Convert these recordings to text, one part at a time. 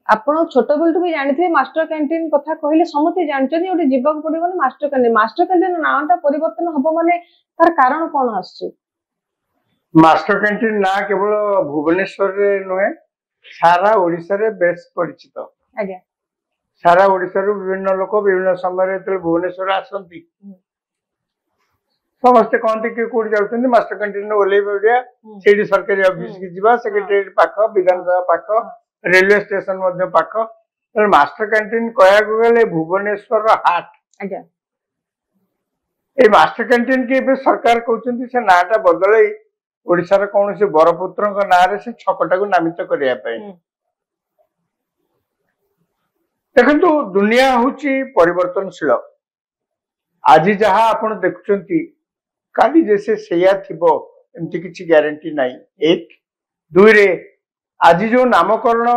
ଆପଣ छोट बेलटू भी जानिथिबे मास्टर कैंटीन कथा कहले समते जानचनी ओटे जीवक पड़िबो ना मास्टर कैंटीन नाटा परिवर्तन हबो माने तार कारण कोन आछी मास्टर कैंटीन ना केवल भुवनेश्वर रे नुहे सारा ओडिसा रे बेस परिचित आज्ञा सारा ओडिसा रो विभिन्न लोक विभिन्न समय रे भुवनेश्वर आसंती समस्त कहते कि कोड जाउछन्ती मास्टर कैंटीन ओले बडिया सेडी सरकारी ऑफिस की जीवा सेक्रेटरीट पाख विधानसभा पाख रेलवे स्टेशन मध्य पाख मास्टर कैंटीन कया गले भुवनेश्वर हाट आज्ञा ए मास्टर कैंटीन के बे सरकार कहउछन्ती से नाटा बदलै ओडिसा रे कोन से बरपुत्र को ना रे से छकटा को नामित करिया पई देखंतु दुनिया होची परिवर्तनशील आज जहा आपण देखुछन्ती काली जैसे सेया थिबो एमती किछि ग्यारंटी नाही एक दुई रे आज जो नामकरण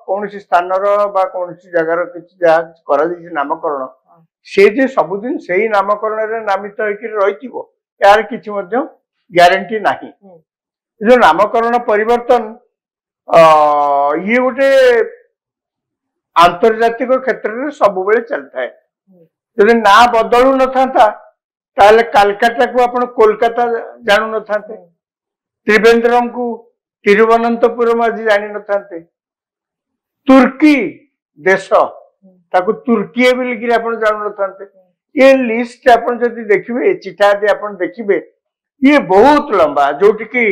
कौन स्थान बा कौन जगार किछि जहा करा दी नामकरण से जे सबुदिन सेही नामकरण रे नामित होइकि रहिथिबो यार किछि मध्ये ग्यारंटी नाही जो नामकरण परिवर्तन ये गोटे आंतर्जातिक क्षेत्र में सब बेले चलता है जब ना बदलू न था ताले कलकत्ता को अपन कोलकाता जानू न थाते त्रिवेंद्रम को तिरुवनंतपुरम आज जानी न थाते तुर्की देश ताको तुर्की बोलिक अपन जानू न थाते ये लिस्ट अपन जदि देखिबे चिठा दे अपन देखिबे ये बहुत लंबा जोटी की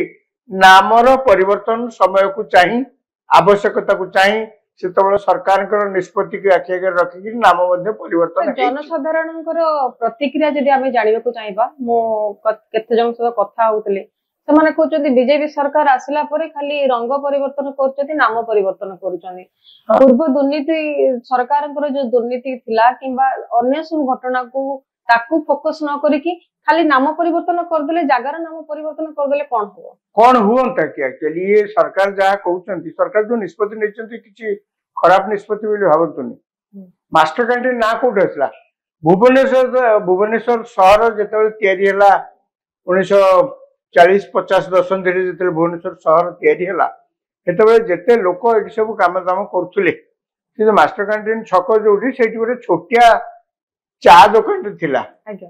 नामर परिवर्तन समय को चाहिए आवश्यकता को चाहिए से सरकार निष्पत्ति के आखि आगे रखिक नाम परिवर्तन जनसाधारण प्रतिक्रिया जदि आमे जानिबा को चाहिबा मो केते जन सब कथा होतले सेमाने कहउछन्ती बीजेपी सरकार आसिला परे खाली रंग परिवर्तन करछथि नाम परिवर्तन करूछन्ती पूर्व दुर्नीति सरकार जो दुर्नीति थिला किबा अन्य सब घटना को ताकू फोकस न करिकि खाली नाम परिवर्तन कर देले जागार नाम परिवर्तन कर देले कौन हुअंता कि एक्चुअली ये सरकार जहा कहउछन्ती सरकार जो निष्पत्ति नेछन्ती किछि खराब निष्पत्ति बोली भाबंतुनी मास्टर कैंटीन ना कोठ असला भुवनेश्वर शहर जेतेबेले तयारी हला 1940-50 दशंधि रे जेतेबेले भुवनेश्वर शहर तयारी हला सेतेबेले जेते लोक एठी सब काम दाम करथुले से मास्टर कैंटीन छक जोठी सेठी गोटे छोटिया चा दुकान थिला आज्ञा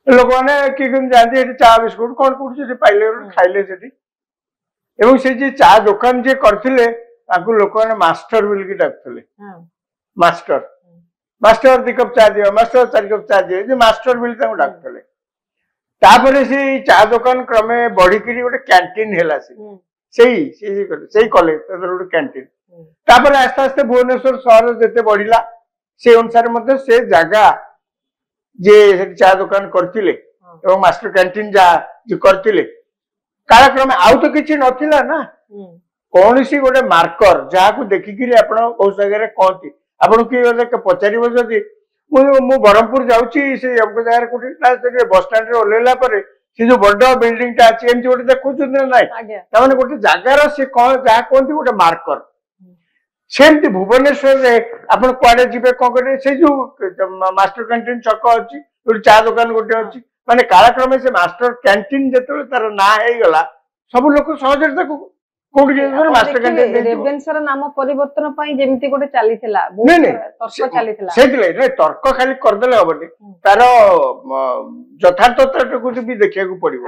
लोक मैंने किए जाती चा बिस्कुट कौन कौन पाइले खाइले एवं से जे चा दुकान जे करथिले ताकू लोक मैंने मास्टर बोल के डाकथले मास्टर मास्टर 2 कप चा दियो मास्टर 4 कप चा दियो जे मास्टर बोल ताकू डाकथले तापरे से चा दुकान क्रमे बढ़ी करी गोटे कैंटीन हैला से कॉलेज गोटे कैंटीन तापरे आस्ते आस्ते भुवनेश्वर शहर जते बढ़िला से अनुसार मते से जगह जे चा दुकान करथिले एवं मास्टर कैंटीन जा जे करथिले कालक्रम आउ तो किछि नथिला ना कोनसी गोटे मार्कर जहा को देखिकरी आपण ओ जगह कहती आपण कि पचारिबो जदि मु बरहमपुर जाउची से हमको जगह कोठी बस स्टैंड रे ओलेला परे से जो बड़ बिल्डिंग टा अछि एमति गोटे देखुछु नै तामाने गोटे जगार से कोन जहा कोनती गोटे मार्कर सेमती भुवनेश्वर रे आपण कुआडे जिबे को करे से जो मास्टर कैंटीन छक अछि गोटे चा दुकान गोटे अछि माने कालक्रम से मास्टर कैंटीन जेतले तार ना हे गला सब लोक सहज रे ताको कोड जे मास्टर कैंटीन रेवेन्सर नाम परिवर्तन पई जेमती गोटे चलीथिला तर्क चलीथिला सेतिले नै तर्क खाली कर देले होबनी तार यथार्थता को भी देखिया को पड़िबो।